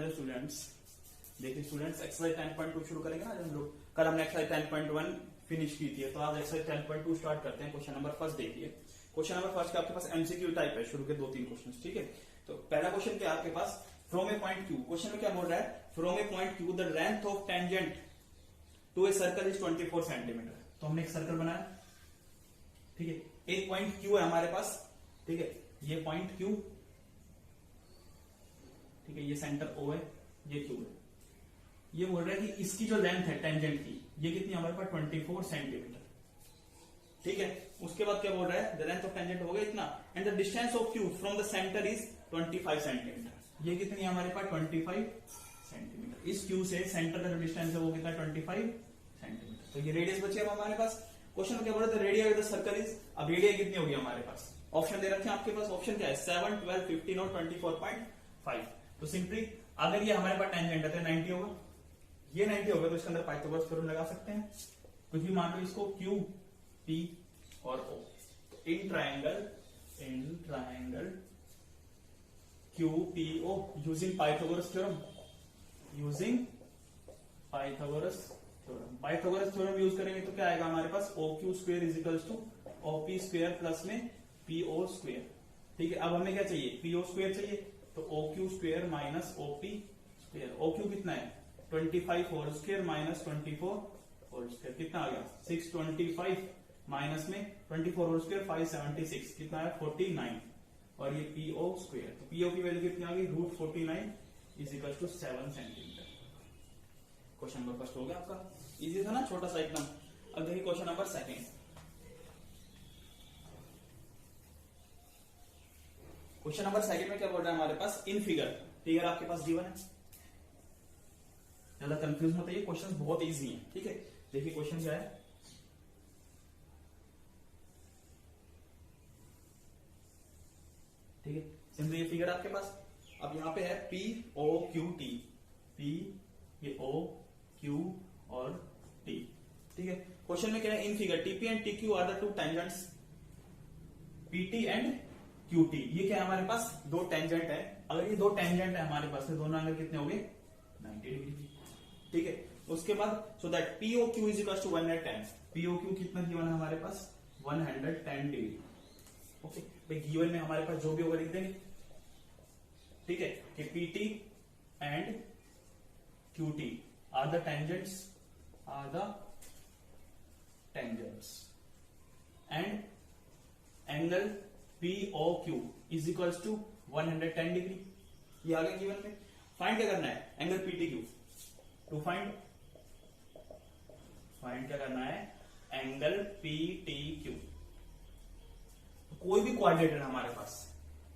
Hello students, देखिए students exercise 10.2 शुरू करेंगे ना। हम लोग कल हमने एक्सरसाइज 10.1 फिनिश की थी, तो आज एक्सरसाइज 10.2 स्टार्ट करते हैं। क्वेश्चन नंबर फर्स्ट देखिए। क्वेश्चन नंबर फर्स्ट का आपके पास एमसीक्यू टाइप है, शुरू के 2-3 क्वेश्चन, ठीक है। तो पहला क्वेश्चन क्या है आपके पास, from a point Q. Question में क्या बोल रहा है, from a point Q the length of tangent to a circle is 24 centimetre. तो हमने एक सर्कल बनाया, ठीक है। एक पॉइंट क्यू है हमारे पास, ठीक है। ये पॉइंट क्यू, ठीक है। ये सेंटर ओ है, ये क्यू है। ये बोल रहा है कि इसकी जो लेंथ है टेंजेंट की, ये कितनी हमारे पास 24 सेंटीमीटर, ठीक है। उसके बाद क्या बोल रहा है, द लेंथ ऑफ टेंजेंट हो गया इतना, and the distance of Q from the centre is 25 centimetre. ये कितनी है हमारे पास 25 सेंटीमीटर। इस क्यू से सेंटर का जो डिस्टेंस है वो कितना 25 सेंटीमीटर। तो ये रेडियस बची अब हमारे पास। क्वेश्चन में क्या बोल रहा है, radius of the circle is, अब रेडियस कितनी होगी हमारे पास, ऑप्शन दे रखे हैं आपके पास। ऑप्शन क्या है, 7, 12, 15 और 24.5। तो सिंपली अगर ये हमारे पास टेंजेंट है तो 90 होगा, ये 90 होगा, तो इसके अंदर पाइथागोरस थ्योरम लगा सकते हैं। कुछ भी मान लो इसको, क्यू, पी और O. In triangle Q P O using Pythagoras theorem, Pythagoras theorem use करेंगे तो क्या आएगा हमारे पास, O Q square is equals to O P square plus में पी ओ स्क्वेयर, ठीक है। अब हमें क्या चाहिए, पी ओ स्क्वेयर चाहिए, तो O Q square minus O P square. O Q कितना है 25 whole square minus 24 whole square, कितना आ गया 625 माइनस में 24 होल स्क्वेयर 576, कितना है 49, और ये पीओ स्क्वेयर। तो पीओ की वैल्यू कितनी आ गई, √49 is equal to 7 centimetre. Question number first हो गया आपका, इजी था ना, छोटा सा एकदम। अब देखिए question number second. Question number second में क्या बोल रहा है हमारे पास, इन फिगर आपके पास गिवन है, ज्यादा कंफ्यूज मत होइए, क्वेश्चन बहुत इजी है, ठीक है। देखिए क्वेश्चन क्या है, ठीक है। सिंपली ये फिगर आपके पास, अब यहां पे है P O Q T, P ये ओ क्यू और टी, ठीक है। क्वेश्चन में क्या है, in figure T P and T Q are the two tangents P T and Q T. ये क्या है हमारे पास, दो टेंजेंट है। अगर ये दो टेंजेंट है हमारे पास, तो दोनों एंगल कितने हो गए 90 डिग्री, ठीक है। उसके बाद so that P O Q is equal to 110। P O Q कितना गिवन है हमारे पास 110 डिग्री, ओके। भाई गिवन में हमारे पास जो भी होगा लिख देंगे, ठीक है, कि P T and Q T are the tangents and angle POQ is equals to 110 degree. ये आ गया गिवन में। फाइंड क्या करना है, एंगल PTQ। टू फाइंड क्या करना है, एंगल PTQ। कोई भी क्वाड्रेटर हमारे पास,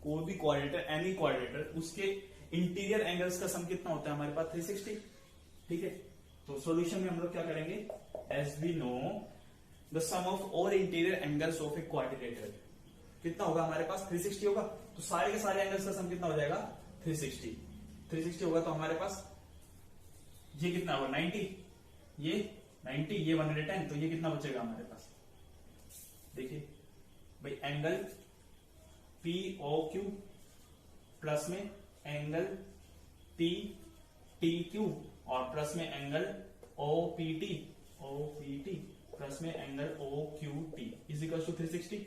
कोई भी क्वाड्रेटर, एनी क्वाड्रेटर, उसके इंटीरियर एंगल्स का सम कितना होता है हमारे पास 360, ठीक है। तो सॉल्यूशन में हम लोग क्या करेंगे, as we know the sum of all interior angles of a quadrilateral कितना होगा हमारे पास 360 होगा। तो सारे के सारे एंगल्स का सम कितना हो जाएगा 360 होगा। तो हमारे पास ये कितना होगा 90, ये 110, तो ये कितना बचेगा हमारे पास, देखिए भाई एंगल POQ प्लस में एंगल PTQ और प्लस में एंगल OPT प्लस में angle OQT is equal to 360,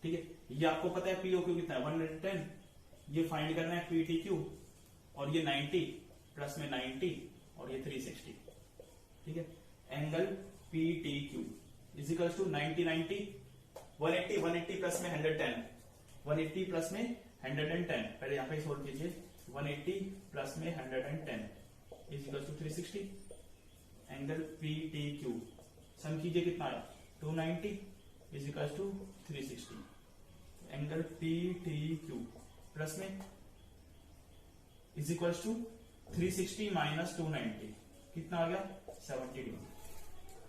ठीक है। ये आपको पता है POQ कितना है 110, ये फाइंड करना है PTQ, और ये 90 प्लस में 90 और ये 360, ठीक है। Angle PTQ is equal to 90 180 plus में 110, 180 प्लस में 110, पहले यहां पे सोल्व कीजिए, 180 प्लस में 110 is equal to 360। Angle PTQ sum कीजिए कितना आया 290 is equal to 360। Angle PTQ plus में इज इक्वल टू 360 माइनस 290 कितना आ गया 70 डिग्री,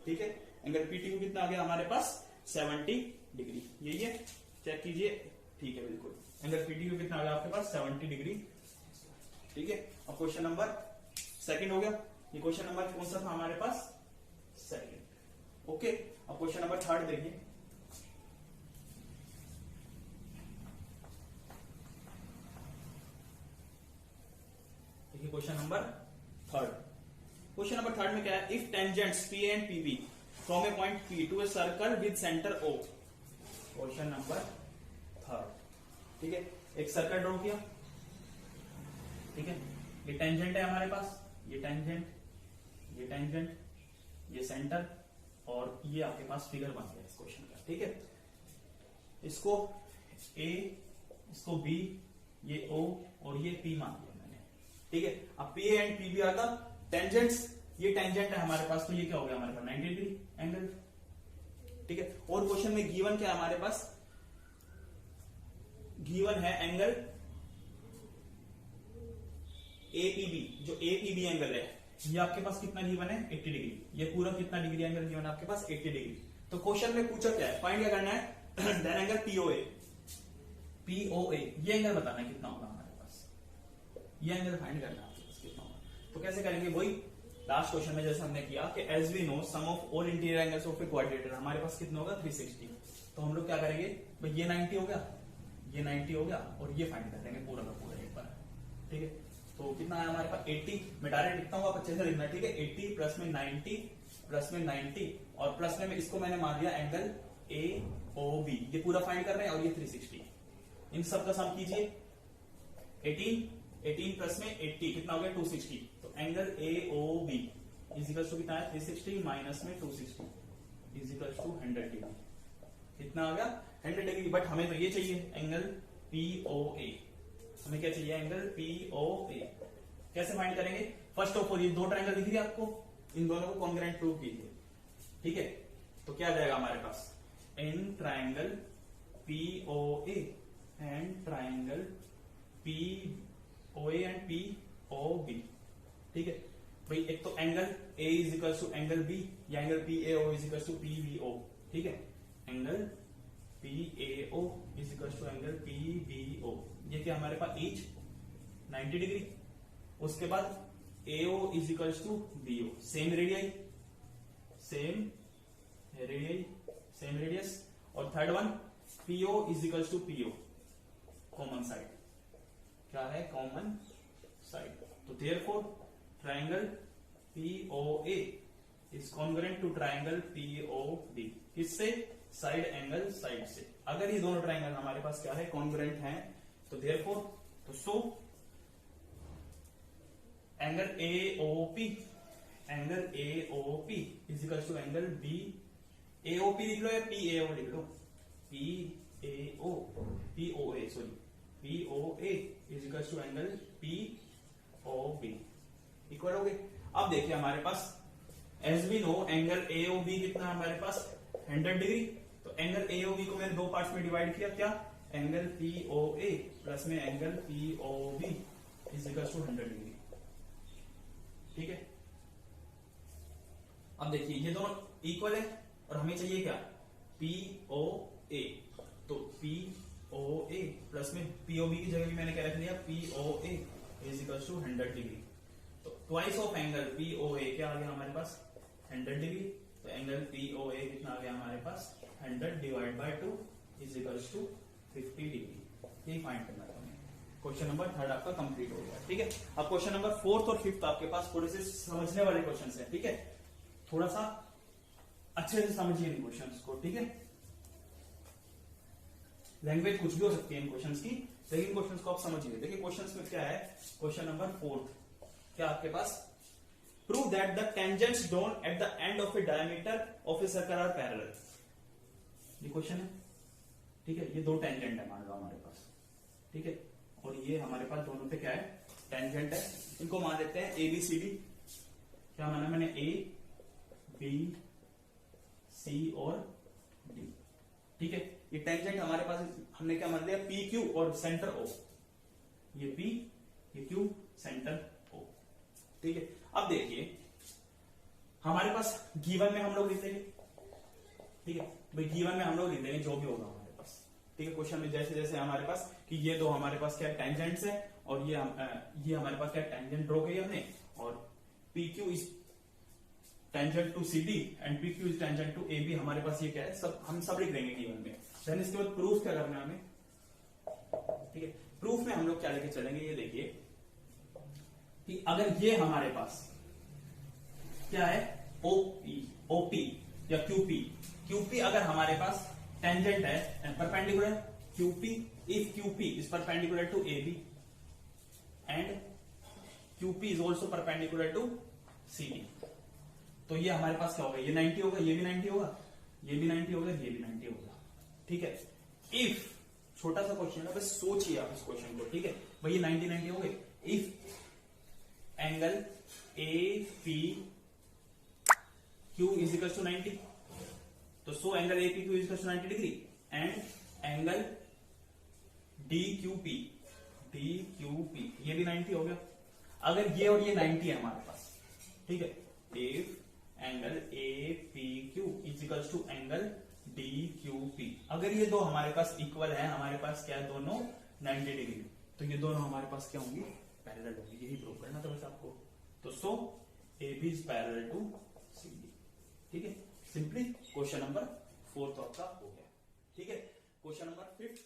ठीक है। एंगल PTQ कितना आ गया हमारे पास 70 डिग्री, यही है, चेक कीजिए, ठीक है बिल्कुल। एंगल PTQ कितना आ गया आपके पास 70 डिग्री, ठीक है। अब क्वेश्चन नंबर सेकंड हो गया। ये क्वेश्चन नंबर कौन सा था हमारे पास, सेकंड, ओके। अब क्वेश्चन नंबर थर्ड देखिए। देखिए question number third. Question number third में क्या है, if tangents P and P B from a point P to a circle with centre O. Question number third, ठीक है। एक सर्कल ड्रॉ किया, ठीक है, ये टेंजेंट है हमारे पास, ये टेंजेंट, ये टेंजेंट, ये सेंटर, और ये आपके पास फिगर बन गया इस क्वेश्चन का, ठीक है। इसको ए, इसको बी, ये ओ और ये पी मान लिया मैंने, ठीक है। अब P and P B are the tangents, ये टेंजेंट है हमारे पास, तो ये क्या हो गया हमारे पास 90 डिग्री एंगल, ठीक है। और क्वेश्चन में गिवन क्या है हमारे पास, गिवन है एंगल एपीबी, जो एपीबी एंगल है ये आपके पास कितना गिवन है 80 डिग्री, ये पूरा कितना डिग्री एंगल गिवन है आपके पास 80 डिग्री। तो क्वेश्चन में पूछा क्या है, फाइंड क्या करना है, देन एंगल पीओए, पीओए ये एंगल बताना है कितना होगा हमारे पास, ये एंगल फाइंड करना है आपके पास कितना होगा। तो कैसे करेंगे, वही लास्ट क्वेश्चन में जैसे हमने किया कि as we know sum of all interior angles of a quadrilateral, हमारे पास कितना होगा 360। तो हम लोग क्या करेंगे भाई, ये 90 हो गया, ये 90 हो गया, और ये फाइंड कर लेंगे पूरा का पूरा एक बार, ठीक है। तो कितना है हमारे पास 80, मैं डायरेक्ट लिखता हूँ, आप अच्छे से लिखना, ठीक है। 80 प्लस में 90 प्लस में 90 और प्लस में इसको मैंने मान लिया एंगल ए ओ बी, ये पूरा फाइंड कर रहे हैं, और ये 360, इन सब का सम कीजिए। 18 प्लस में 80 कितना हो गया 260, तो angle A O B is equal to कितना है 360 माइनस में 260 इज इक्वल टू 100 डिग्री, कितना आ गया 100 डिग्री। बट हमें तो ये चाहिए एंगल पीओए, हमें क्या चाहिए एंगल पीओए। कैसे फाइंड करेंगे, फर्स्ट ऑफ ऑल ये दो ट्रायंगल दिख रही है आपको, इन दोनों को कॉन्ग्रुएंट प्रूव कीजिए, ठीक है। तो क्या आ जाएगा हमारे पास, in triangle POA and triangle POA and POB, ठीक है भाई। एक तो angle A is equal to angle B, या angle PAO is equal to PBO, ठीक है। Angle PAO is equal to angle PBO, ये क्या हमारे पास ईच 90 डिग्री। उसके बाद AO is equal to BO, same radius, same radius, same radius. और third one PO is equal to PO, common side, क्या है कॉमन साइड। तो therefore triangle P O A is congruent to triangle P O B, किससे, side angle side से। अगर ये दोनों triangle हमारे पास क्या है कॉन्ग्रुएंट हैं, तो देयरफॉर तो so angle AOP, angle AOP is equal to angle B, AOP लिख लो या पीएओ लिख लो, PAO POA sorry POA is equal to angle POB, equal हो गए। अब देखिए हमारे पास as we know angle AOB कितना है हमारे पास 100 डिग्री। तो एंगल एओबी को मैंने दो पार्ट्स में डिवाइड किया, क्या एंगल पीओए प्लस में angle POB is equal to 100 degree, ठीक है। अब देखिए ये दोनों इक्वल है और हमें चाहिए क्या पीओए, तो पीओए प्लस में पीओबी की जगह भी मैंने क्या रख लिया P O A is equal to 100 degree. तो ट्वाइस ऑफ एंगल पीओए क्या आ गया हमारे पास 100 डिग्री। तो एंगल पीओए कितना आ गया हमारे पास 100 divide by 2 is equal to 50 degree. यही फाइंड करना था हमें। क्वेश्चन नंबर थर्ड आपका कंप्लीट हो गया, ठीक है। अब क्वेश्चन नंबर फोर्थ और फिफ्थ आपके पास थोड़े से समझने वाले क्वेश्चन है, ठीक है। थोड़ा सा अच्छे से समझिए इन क्वेश्चंस को, ठीक है। लैंग्वेज कुछ भी हो सकती है इन क्वेश्चंस की, लेकिन क्वेश्चंस को आप समझिए। देखिए क्वेश्चंस में क्या है, क्वेश्चन नंबर फोर्थ क्या आपके पास, prove that the tangents drawn at the end of a diameter of a circle are parallel. ये क्वेश्चन है, ठीक है। ये दो टेंजेंट है मान लो हमारे पास, ठीक है। और ये हमारे पास दोनों पे क्या है टेंजेंट है। इनको मान लेते हैं ए बी सी डी। क्या माना मैंने ए बी सी और डी, ठीक है। ये टेंजेंट हमारे पास हमने क्या मान लिया पी क्यू और सेंटर ओ, ये पी ये क्यू सेंटर ओ, ठीक है। अब देखिए हमारे पास गिवन में हम लोग लिख लेंगे, ठीक है भाई। गिवन में हम लोग लिख लेंगे जो भी होगा हमारे पास, ठीक है। क्वेश्चन में जैसे जैसे हमारे पास कि ये दो हमारे पास क्या टेंजेंट्स है और ये हमारे पास क्या टेंजेंट ड्रॉ की हमने, और P Q is tangent to C D and P Q is tangent to A B, हमारे पास ये क्या है सब हम सब लिख देंगे गिवन में। देन इसके बाद प्रूफ क्या करना है हमें, ठीक है। प्रूफ में हम लोग क्या लेके चलेंगे, ये देखिए कि अगर ये हमारे पास क्या है, ओपी या क्यूपी अगर हमारे पास टेंजेंट है, perpendicular Q P, if Q P is perpendicular to A B and Q P is also perpendicular to C D, तो ये हमारे पास क्या होगा, ये 90 होगा, ये भी 90 होगा, ये भी 90 होगा, ये भी 90 होगा। ठीक है, इफ छोटा सा क्वेश्चन है, बस सोचिए आप इस क्वेश्चन को। ठीक है भाई, ये 90 हो गए। If angle A P Q is equal to 90, तो so angle A P Q is equal to 90 degree and angle D Q P ये भी 90 हो गया। अगर ये और ये 90 है हमारे पास, ठीक है, if angle A P Q is equal to angle D Q P, अगर ये दो हमारे पास इक्वल है, हमारे पास क्या है, दोनों 90 डिग्री, तो ये दोनों हमारे पास क्या होंगी, पैरेलल होंगी। यही प्रूव करना था बस आपको। तो so A B is parallel to C D. ठीक है, सिंपली क्वेश्चन नंबर 4 आपका हो गया। ठीक है, क्वेश्चन नंबर 5